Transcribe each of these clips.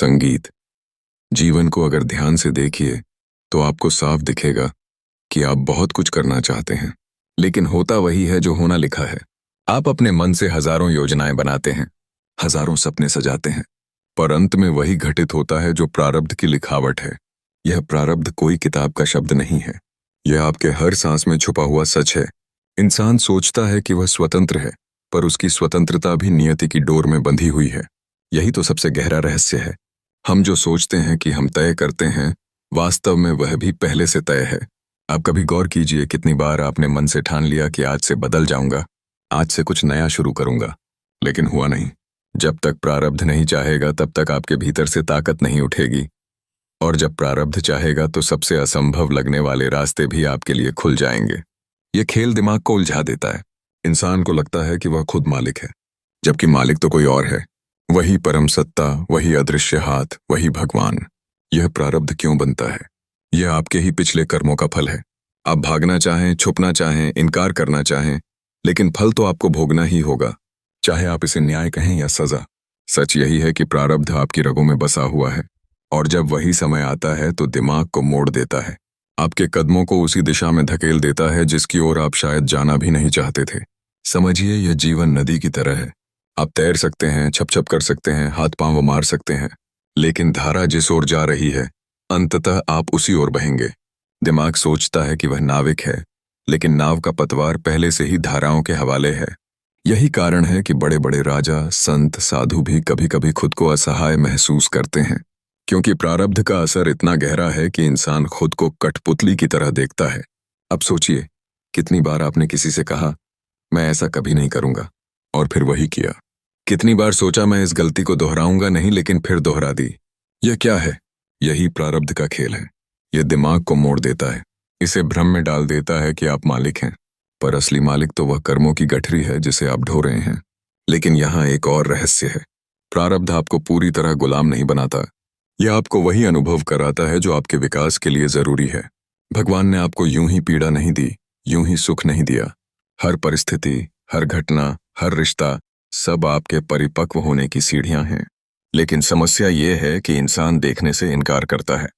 संगीत। जीवन को अगर ध्यान से देखिए तो आपको साफ दिखेगा कि आप बहुत कुछ करना चाहते हैं, लेकिन होता वही है जो होना लिखा है। आप अपने मन से हजारों योजनाएं बनाते हैं, हजारों सपने सजाते हैं, पर अंत में वही घटित होता है जो प्रारब्ध की लिखावट है। यह प्रारब्ध कोई किताब का शब्द नहीं है, यह आपके हर सांस में छुपा हुआ सच है। इंसान सोचता है कि वह स्वतंत्र है, पर उसकी स्वतंत्रता भी नियति की डोर में बंधी हुई है। यही तो सबसे गहरा रहस्य है। हम जो सोचते हैं कि हम तय करते हैं, वास्तव में वह भी पहले से तय है। आप कभी गौर कीजिए कितनी बार आपने मन से ठान लिया कि आज से बदल जाऊंगा, आज से कुछ नया शुरू करूंगा, लेकिन हुआ नहीं। जब तक प्रारब्ध नहीं चाहेगा तब तक आपके भीतर से ताकत नहीं उठेगी, और जब प्रारब्ध चाहेगा तो सबसे असंभव लगने वाले रास्ते भी आपके लिए खुल जाएंगे। यह खेल दिमाग को उलझा देता है। इंसान को लगता है कि वह खुद मालिक है, जबकि मालिक तो कोई और है। वही परम सत्ता, वही अदृश्य हाथ, वही भगवान। यह प्रारब्ध क्यों बनता है? यह आपके ही पिछले कर्मों का फल है। आप भागना चाहें, छुपना चाहें, इनकार करना चाहें, लेकिन फल तो आपको भोगना ही होगा, चाहे आप इसे न्याय कहें या सजा। सच यही है कि प्रारब्ध आपकी रगों में बसा हुआ है, और जब वही समय आता है तो दिमाग को मोड़ देता है। आपके कदमों को उसी दिशा में धकेल देता है जिसकी ओर आप शायद जाना भी नहीं चाहते थे। समझिए, यह जीवन नदी की तरह है। आप तैर सकते हैं, छप-छप कर सकते हैं, हाथ पांव मार सकते हैं, लेकिन धारा जिस ओर जा रही है, अंततः आप उसी ओर बहेंगे। दिमाग सोचता है कि वह नाविक है, लेकिन नाव का पतवार पहले से ही धाराओं के हवाले है। यही कारण है कि बड़े बड़े राजा, संत, साधु भी कभी-कभी खुद को असहाय महसूस करते हैं, क्योंकि प्रारब्ध का असर इतना गहरा है कि इंसान खुद को कठपुतली की तरह देखता है। अब सोचिए, कितनी बार आपने किसी से कहा, मैं ऐसा कभी नहीं करूंगा, और फिर वही किया। कितनी बार सोचा, मैं इस गलती को दोहराऊंगा नहीं, लेकिन फिर दोहरा दी। यह क्या है? यही प्रारब्ध का खेल है। यह दिमाग को मोड़ देता है, इसे भ्रम में डाल देता है कि आप मालिक हैं, पर असली मालिक तो वह कर्मों की गठरी है जिसे आप ढो रहे हैं। लेकिन यहाँ एक और रहस्य है। प्रारब्ध आपको पूरी तरह गुलाम नहीं बनाता। यह आपको वही अनुभव कराता है जो आपके विकास के लिए जरूरी है। भगवान ने आपको यूं ही पीड़ा नहीं दी, यूं ही सुख नहीं दिया। हर परिस्थिति, हर घटना, हर रिश्ता, सब आपके परिपक्व होने की सीढ़ियां हैं। लेकिन समस्या यह है कि इंसान देखने से इनकार करता है।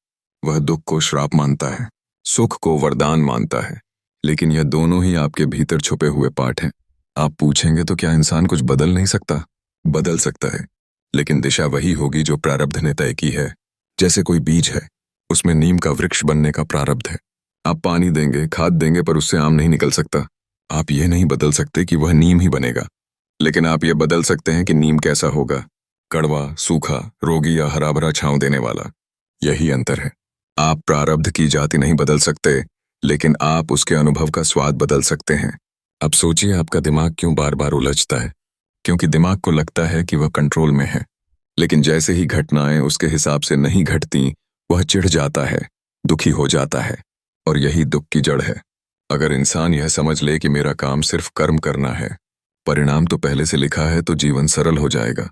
वह दुख को श्राप मानता है, सुख को वरदान मानता है, लेकिन यह दोनों ही आपके भीतर छुपे हुए पाठ हैं। आप पूछेंगे, तो क्या इंसान कुछ बदल नहीं सकता? बदल सकता है, लेकिन दिशा वही होगी जो प्रारब्ध ने तय की है। जैसे कोई बीज है, उसमें नीम का वृक्ष बनने का प्रारब्ध है। आप पानी देंगे, खाद देंगे, पर उससे आम नहीं निकल सकता। आप ये नहीं बदल सकते कि वह नीम ही बनेगा, लेकिन आप ये बदल सकते हैं कि नीम कैसा होगा, कड़वा, सूखा, रोगी या हरा भरा छांव देने वाला। यही अंतर है। आप प्रारब्ध की जाति नहीं बदल सकते, लेकिन आप उसके अनुभव का स्वाद बदल सकते हैं। अब सोचिए, आपका दिमाग क्यों बार बार उलझता है? क्योंकि दिमाग को लगता है कि वह कंट्रोल में है, लेकिन जैसे ही घटनाएं उसके हिसाब से नहीं घटती, वह चिढ़ जाता है, दुखी हो जाता है, और यही दुख की जड़ है। अगर इंसान यह समझ ले कि मेरा काम सिर्फ कर्म करना है, परिणाम तो पहले से लिखा है, तो जीवन सरल हो जाएगा।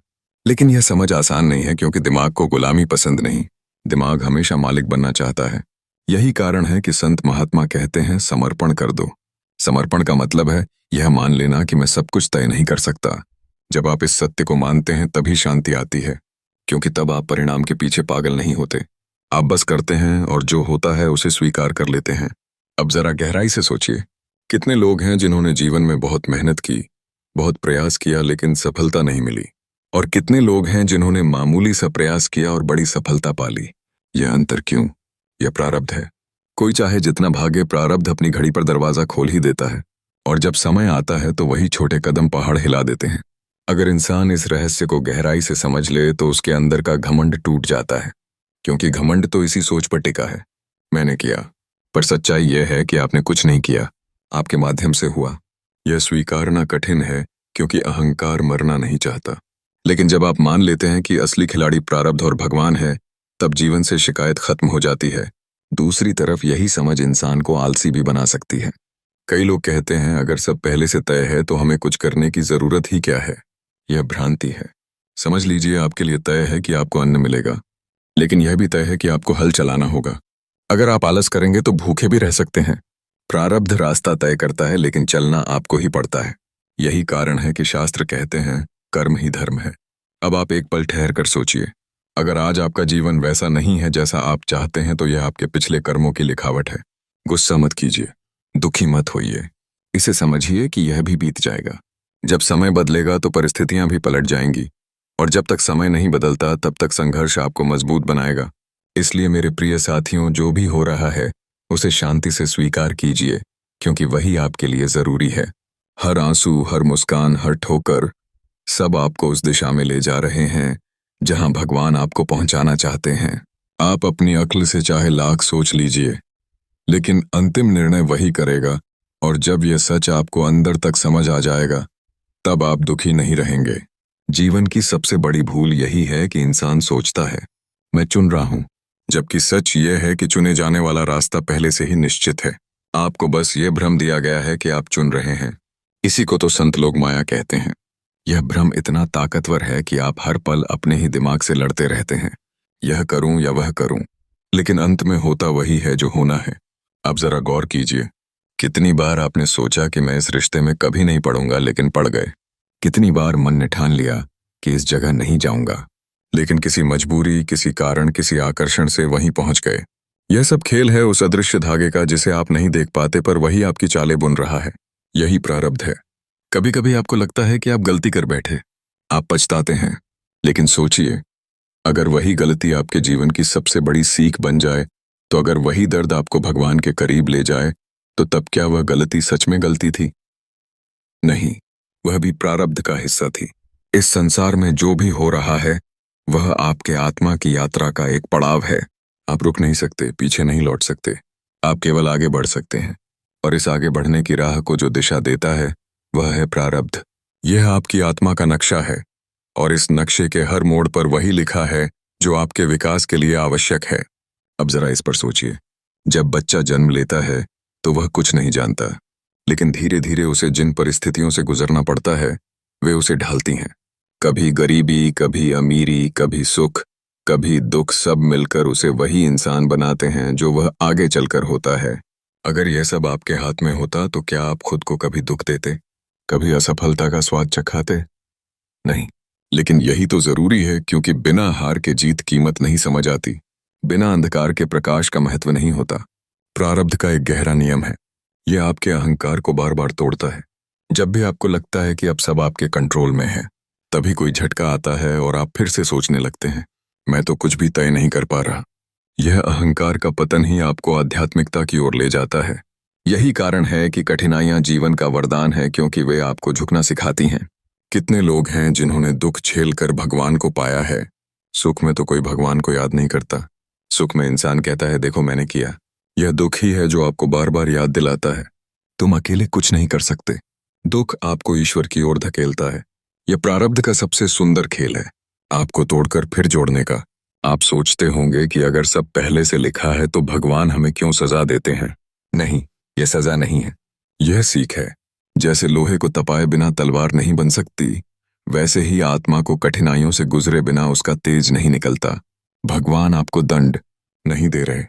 लेकिन यह समझ आसान नहीं है, क्योंकि दिमाग को गुलामी पसंद नहीं। दिमाग हमेशा मालिक बनना चाहता है। यही कारण है कि संत महात्मा कहते हैं, समर्पण कर दो। समर्पण का मतलब है यह मान लेना कि मैं सब कुछ तय नहीं कर सकता। जब आप इस सत्य को मानते हैं तभी शांति आती है, क्योंकि तब आप परिणाम के पीछे पागल नहीं होते। आप बस करते हैं और जो होता है उसे स्वीकार कर लेते हैं। अब जरा गहराई से सोचिए, कितने लोग हैं जिन्होंने जीवन में बहुत मेहनत की, बहुत प्रयास किया, लेकिन सफलता नहीं मिली, और कितने लोग हैं जिन्होंने मामूली सा प्रयास किया और बड़ी सफलता पा ली। यह अंतर क्यों? यह प्रारब्ध है। कोई चाहे जितना भागे, प्रारब्ध अपनी घड़ी पर दरवाजा खोल ही देता है, और जब समय आता है तो वही छोटे कदम पहाड़ हिला देते हैं। अगर इंसान इस रहस्य को गहराई से समझ ले तो उसके अंदर का घमंड टूट जाता है, क्योंकि घमंड तो इसी सोच पर टिका है, मैंने किया। पर सच्चाई यह है कि आपने कुछ नहीं किया, आपके माध्यम से हुआ। यह स्वीकारना कठिन है, क्योंकि अहंकार मरना नहीं चाहता। लेकिन जब आप मान लेते हैं कि असली खिलाड़ी प्रारब्ध और भगवान है, तब जीवन से शिकायत खत्म हो जाती है। दूसरी तरफ यही समझ इंसान को आलसी भी बना सकती है। कई लोग कहते हैं, अगर सब पहले से तय है तो हमें कुछ करने की जरूरत ही क्या है। यह भ्रांति है। समझ लीजिए, आपके लिए तय है कि आपको अन्न मिलेगा, लेकिन यह भी तय है कि आपको हल चलाना होगा। अगर आप आलस करेंगे तो भूखे भी रह सकते हैं। प्रारब्ध रास्ता तय करता है, लेकिन चलना आपको ही पड़ता है। यही कारण है कि शास्त्र कहते हैं, कर्म ही धर्म है। अब आप एक पल ठहर कर सोचिए, अगर आज आपका जीवन वैसा नहीं है जैसा आप चाहते हैं तो यह आपके पिछले कर्मों की लिखावट है। गुस्सा मत कीजिए, दुखी मत होइए। इसे समझिए कि यह भी बीत जाएगा। जब समय बदलेगा तो परिस्थितियां भी पलट जाएंगी, और जब तक समय नहीं बदलता तब तक संघर्ष आपको मजबूत बनाएगा। इसलिए मेरे प्रिय साथियों, जो भी हो रहा है उसे शांति से स्वीकार कीजिए, क्योंकि वही आपके लिए जरूरी है। हर आंसू, हर मुस्कान, हर ठोकर, सब आपको उस दिशा में ले जा रहे हैं जहां भगवान आपको पहुंचाना चाहते हैं। आप अपनी अक्ल से चाहे लाख सोच लीजिए, लेकिन अंतिम निर्णय वही करेगा, और जब यह सच आपको अंदर तक समझ आ जाएगा तब आप दुखी नहीं रहेंगे। जीवन की सबसे बड़ी भूल यही है कि इंसान सोचता है मैं चुन रहा हूं, जबकि सच यह है कि चुने जाने वाला रास्ता पहले से ही निश्चित है। आपको बस ये भ्रम दिया गया है कि आप चुन रहे हैं। इसी को तो संत लोग माया कहते हैं। यह भ्रम इतना ताकतवर है कि आप हर पल अपने ही दिमाग से लड़ते रहते हैं, यह करूं या वह करूं, लेकिन अंत में होता वही है जो होना है। आप जरा गौर कीजिए, कितनी बार आपने सोचा कि मैं इस रिश्ते में कभी नहीं पड़ूंगा, लेकिन पड़ गए। कितनी बार मन ने ठान लिया कि इस जगह नहीं जाऊंगा, लेकिन किसी मजबूरी, किसी कारण, किसी आकर्षण से वहीं पहुंच गए। यह सब खेल है उस अदृश्य धागे का जिसे आप नहीं देख पाते, पर वही आपकी चालें बुन रहा है। यही प्रारब्ध है। कभी कभी आपको लगता है कि आप गलती कर बैठे, आप पछताते हैं, लेकिन सोचिए, अगर वही गलती आपके जीवन की सबसे बड़ी सीख बन जाए, तो अगर वही दर्द आपको भगवान के करीब ले जाए, तो तब क्या वह गलती सच में गलती थी? नहीं, वह भी प्रारब्ध का हिस्सा थी। इस संसार में जो भी हो रहा है वह आपके आत्मा की यात्रा का एक पड़ाव है। आप रुक नहीं सकते, पीछे नहीं लौट सकते, आप केवल आगे बढ़ सकते हैं, और इस आगे बढ़ने की राह को जो दिशा देता है वह है प्रारब्ध। यह आपकी आत्मा का नक्शा है, और इस नक्शे के हर मोड़ पर वही लिखा है जो आपके विकास के लिए आवश्यक है। अब जरा इस पर सोचिए, जब बच्चा जन्म लेता है तो वह कुछ नहीं जानता, लेकिन धीरे धीरे उसे जिन परिस्थितियों से गुजरना पड़ता है वे उसे ढालती हैं। कभी गरीबी, कभी अमीरी, कभी सुख, कभी दुख, सब मिलकर उसे वही इंसान बनाते हैं जो वह आगे चलकर होता है। अगर यह सब आपके हाथ में होता तो क्या आप खुद को कभी दुख देते, कभी असफलता का स्वाद चखाते? नहीं। लेकिन यही तो जरूरी है, क्योंकि बिना हार के जीत कीमत नहीं समझ आती, बिना अंधकार के प्रकाश का महत्व नहीं होता। प्रारब्ध का एक गहरा नियम है, यह आपके अहंकार को बार बार तोड़ता है। जब भी आपको लगता है कि अब सब आपके कंट्रोल में है, तभी कोई झटका आता है और आप फिर से सोचने लगते हैं, मैं तो कुछ भी तय नहीं कर पा रहा। यह अहंकार का पतन ही आपको आध्यात्मिकता की ओर ले जाता है। यही कारण है कि कठिनाइयां जीवन का वरदान है, क्योंकि वे आपको झुकना सिखाती हैं। कितने लोग हैं जिन्होंने दुख झेल कर भगवान को पाया है। सुख में तो कोई भगवान को याद नहीं करता। सुख में इंसान कहता है देखो मैंने किया। यह दुख ही है जो आपको बार बार याद दिलाता है तुम अकेले कुछ नहीं कर सकते। दुख आपको ईश्वर की ओर धकेलता है। यह प्रारब्ध का सबसे सुंदर खेल है, आपको तोड़कर फिर जोड़ने का। आप सोचते होंगे कि अगर सब पहले से लिखा है तो भगवान हमें क्यों सजा देते हैं? नहीं, यह सजा नहीं है, यह सीख है। जैसे लोहे को तपाए बिना तलवार नहीं बन सकती, वैसे ही आत्मा को कठिनाइयों से गुजरे बिना उसका तेज नहीं निकलता। भगवान आपको दंड नहीं दे रहे,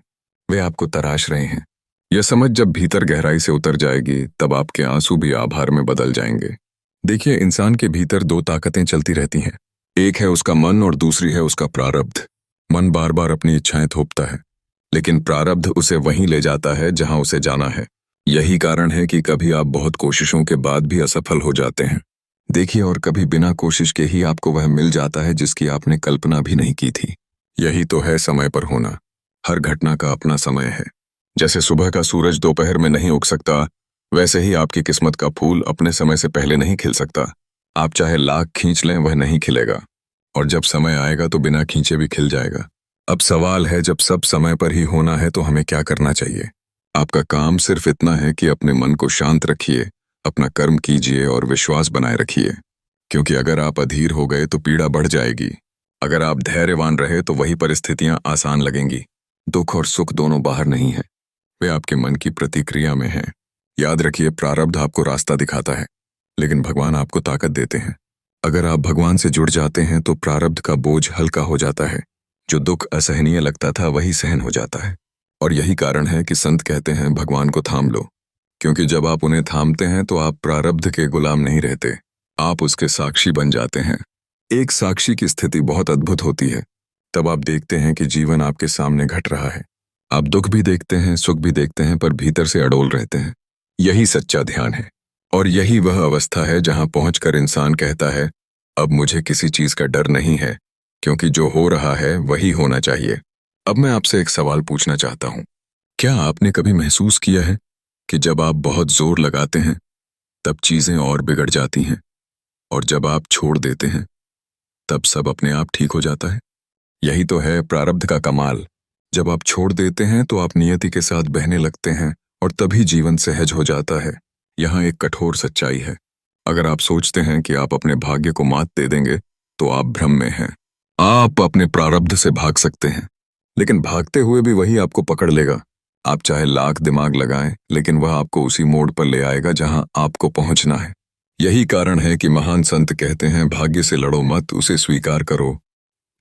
वे आपको तराश रहे हैं। यह समझ जब भीतर गहराई से उतर जाएगी, तब आपके आंसू भी आभार में बदल जाएंगे। देखिए, इंसान के भीतर दो ताकतें चलती रहती हैं, एक है उसका मन और दूसरी है उसका प्रारब्ध। मन बार बार अपनी इच्छाएं थोपता है, लेकिन प्रारब्ध उसे वहीं ले जाता है जहां उसे जाना है। यही कारण है कि कभी आप बहुत कोशिशों के बाद भी असफल हो जाते हैं। देखिए, और कभी बिना कोशिश के ही आपको वह मिल जाता है जिसकी आपने कल्पना भी नहीं की थी। यही तो है समय पर होना। हर घटना का अपना समय है। जैसे सुबह का सूरज दोपहर में नहीं उग सकता, वैसे ही आपकी किस्मत का फूल अपने समय से पहले नहीं खिल सकता। आप चाहे लाख खींच लें, वह नहीं खिलेगा, और जब समय आएगा तो बिना खींचे भी खिल जाएगा। अब सवाल है, जब सब समय पर ही होना है तो हमें क्या करना चाहिए? आपका काम सिर्फ इतना है कि अपने मन को शांत रखिए, अपना कर्म कीजिए और विश्वास बनाए रखिए। क्योंकि अगर आप अधीर हो गए तो पीड़ा बढ़ जाएगी, अगर आप धैर्यवान रहे तो वही परिस्थितियां आसान लगेंगी। दुख और सुख दोनों बाहर नहीं है, वे आपके मन की प्रतिक्रिया में हैं। याद रखिए, प्रारब्ध आपको रास्ता दिखाता है, लेकिन भगवान आपको ताकत देते हैं। अगर आप भगवान से जुड़ जाते हैं तो प्रारब्ध का बोझ हल्का हो जाता है। जो दुख असहनीय लगता था वही सहन हो जाता है। और यही कारण है कि संत कहते हैं भगवान को थाम लो, क्योंकि जब आप उन्हें थामते हैं तो आप प्रारब्ध के गुलाम नहीं रहते, आप उसके साक्षी बन जाते हैं। एक साक्षी की स्थिति बहुत अद्भुत होती है। तब आप देखते हैं कि जीवन आपके सामने घट रहा है। आप दुख भी देखते हैं, सुख भी देखते हैं, पर भीतर से अडोल रहते हैं। यही सच्चा ध्यान है। और यही वह अवस्था है जहां पहुंचकर इंसान कहता है, अब मुझे किसी चीज का डर नहीं है, क्योंकि जो हो रहा है वही होना चाहिए। अब मैं आपसे एक सवाल पूछना चाहता हूं। क्या आपने कभी महसूस किया है कि जब आप बहुत जोर लगाते हैं तब चीजें और बिगड़ जाती हैं, और जब आप छोड़ देते हैं तब सब अपने आप ठीक हो जाता है? यही तो है प्रारब्ध का कमाल। जब आप छोड़ देते हैं तो आप नियति के साथ बहने लगते हैं, और तभी जीवन सहज हो जाता है। यहाँ एक कठोर सच्चाई है। अगर आप सोचते हैं कि आप अपने भाग्य को मात दे देंगे तो आप भ्रम में हैं। आप अपने प्रारब्ध से भाग सकते हैं, लेकिन भागते हुए भी वही आपको पकड़ लेगा। आप चाहे लाख दिमाग लगाएं, लेकिन वह आपको उसी मोड़ पर ले आएगा जहां आपको पहुंचना है। यही कारण है कि महान संत कहते हैं, भाग्य से लड़ो मत, उसे स्वीकार करो,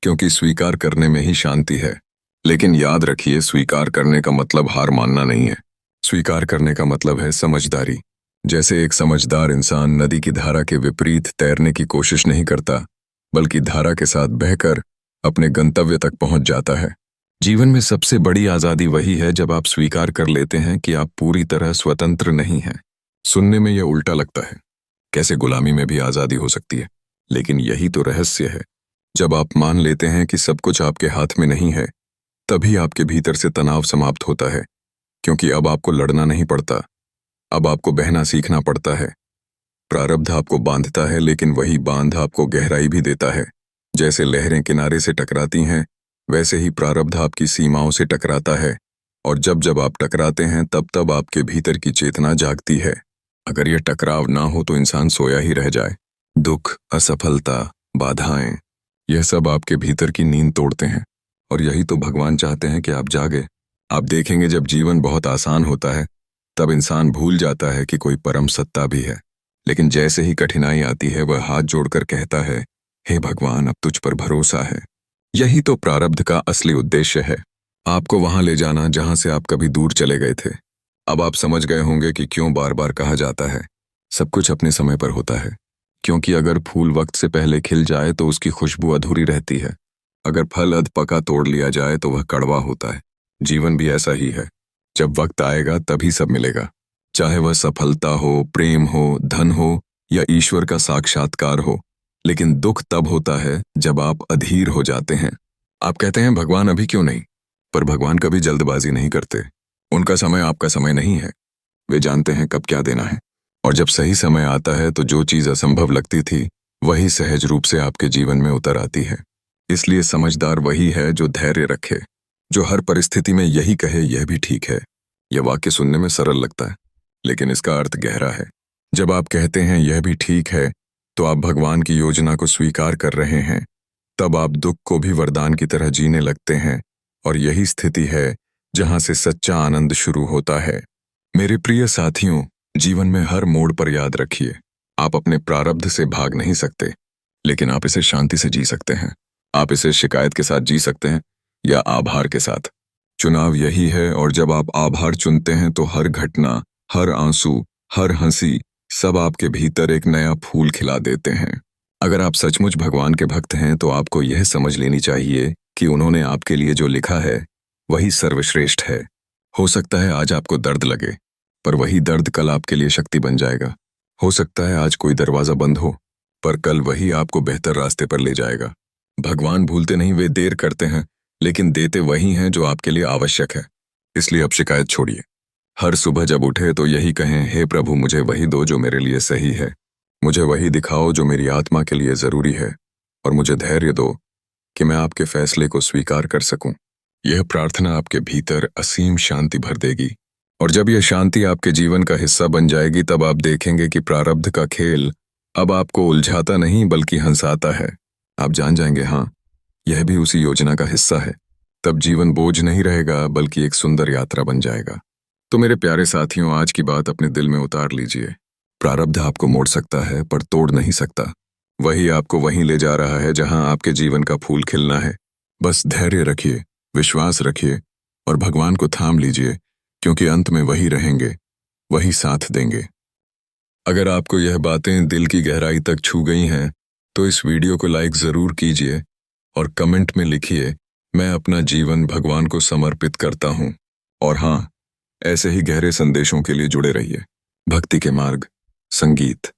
क्योंकि स्वीकार करने में ही शांति है। लेकिन याद रखिए, स्वीकार करने का मतलब हार मानना नहीं है। स्वीकार करने का मतलब है समझदारी। जैसे एक समझदार इंसान नदी की धारा के विपरीत तैरने की कोशिश नहीं करता, बल्कि धारा के साथ बहकर अपने गंतव्य तक पहुंच जाता है। जीवन में सबसे बड़ी आजादी वही है जब आप स्वीकार कर लेते हैं कि आप पूरी तरह स्वतंत्र नहीं हैं। सुनने में यह उल्टा लगता है, कैसे गुलामी में भी आजादी हो सकती है, लेकिन यही तो रहस्य है। जब आप मान लेते हैं कि सब कुछ आपके हाथ में नहीं है, तभी आपके भीतर से तनाव समाप्त होता है, क्योंकि अब आपको लड़ना नहीं पड़ता, अब आपको बहना सीखना पड़ता है। प्रारब्ध आपको बांधता है, लेकिन वही बांध आपको गहराई भी देता है। जैसे लहरें किनारे से टकराती हैं, वैसे ही प्रारब्ध आपकी सीमाओं से टकराता है, और जब जब आप टकराते हैं तब तब आपके भीतर की चेतना जागती है। अगर यह टकराव ना हो तो इंसान सोया ही रह जाए। दुख, असफलता, बाधाएं, यह सब आपके भीतर की नींद तोड़ते हैं, और यही तो भगवान चाहते हैं कि आप जागे। आप देखेंगे, जब जीवन बहुत आसान होता है तब इंसान भूल जाता है कि कोई परम सत्ता भी है, लेकिन जैसे ही कठिनाई आती है वह हाथ जोड़कर कहता है, हे भगवान, अब तुझ पर भरोसा है। यही तो प्रारब्ध का असली उद्देश्य है, आपको वहां ले जाना जहां से आप कभी दूर चले गए थे। अब आप समझ गए होंगे कि क्यों बार बार कहा जाता है, सब कुछ अपने समय पर होता है। क्योंकि अगर फूल वक्त से पहले खिल जाए तो उसकी खुशबू अधूरी रहती है, अगर फल अध पका तोड़ लिया जाए तो वह कड़वा होता है। जीवन भी ऐसा ही है, जब वक्त आएगा तभी सब मिलेगा, चाहे वह सफलता हो, प्रेम हो, धन हो, या ईश्वर का साक्षात्कार हो। लेकिन दुख तब होता है जब आप अधीर हो जाते हैं। आप कहते हैं, भगवान अभी क्यों नहीं? पर भगवान कभी जल्दबाजी नहीं करते। उनका समय आपका समय नहीं है। वे जानते हैं कब क्या देना है, और जब सही समय आता है तो जो चीज असंभव लगती थी वही सहज रूप से आपके जीवन में उतर आती है। इसलिए समझदार वही है जो धैर्य रखे, जो हर परिस्थिति में यही कहे, यह भी ठीक है। यह वाक्य सुनने में सरल लगता है, लेकिन इसका अर्थ गहरा है। जब आप कहते हैं यह भी ठीक है, तो आप भगवान की योजना को स्वीकार कर रहे हैं। तब आप दुख को भी वरदान की तरह जीने लगते हैं, और यही स्थिति है जहां से सच्चा आनंद शुरू होता है। मेरे प्रिय साथियों, जीवन में हर मोड़ पर याद रखिए, आप अपने प्रारब्ध से भाग नहीं सकते, लेकिन आप इसे शांति से जी सकते हैं। आप इसे शिकायत के साथ जी सकते हैं या आभार के साथ। चुनाव यही है, और जब आप आभार चुनते हैं तो हर घटना, हर आंसू, हर हंसी, सब आपके भीतर एक नया फूल खिला देते हैं। अगर आप सचमुच भगवान के भक्त हैं तो आपको यह समझ लेनी चाहिए कि उन्होंने आपके लिए जो लिखा है वही सर्वश्रेष्ठ है। हो सकता है आज आपको दर्द लगे, पर वही दर्द कल आपके लिए शक्ति बन जाएगा। हो सकता है आज कोई दरवाजा बंद हो, पर कल वही आपको बेहतर रास्ते पर ले जाएगा। भगवान भूलते नहीं, वे देर करते हैं, लेकिन देते वही हैं जो आपके लिए आवश्यक है। इसलिए अब शिकायत छोड़िए। हर सुबह जब उठे तो यही कहें, हे प्रभु, मुझे वही दो जो मेरे लिए सही है, मुझे वही दिखाओ जो मेरी आत्मा के लिए जरूरी है, और मुझे धैर्य दो कि मैं आपके फैसले को स्वीकार कर सकूं। यह प्रार्थना आपके भीतर असीम शांति भर देगी, और जब यह शांति आपके जीवन का हिस्सा बन जाएगी तब आप देखेंगे कि प्रारब्ध का खेल अब आपको उलझाता नहीं बल्कि हंसाता है। आप जान जाएंगे, हाँ, यह भी उसी योजना का हिस्सा है। तब जीवन बोझ नहीं रहेगा बल्कि एक सुंदर यात्रा बन जाएगा। तो मेरे प्यारे साथियों, आज की बात अपने दिल में उतार लीजिए। प्रारब्ध आपको मोड़ सकता है पर तोड़ नहीं सकता। वही आपको वहीं ले जा रहा है जहां आपके जीवन का फूल खिलना है। बस धैर्य रखिए, विश्वास रखिए, और भगवान को थाम लीजिए, क्योंकि अंत में वही रहेंगे, वही साथ देंगे। अगर आपको यह बातें दिल की गहराई तक छू गई हैं तो इस वीडियो को लाइक ज़रूर कीजिए और कमेंट में लिखिए मैं अपना जीवन भगवान को समर्पित करता हूँ। और हाँ, ऐसे ही गहरे संदेशों के लिए जुड़े रहिए। भक्ति के मार्ग, संगीत।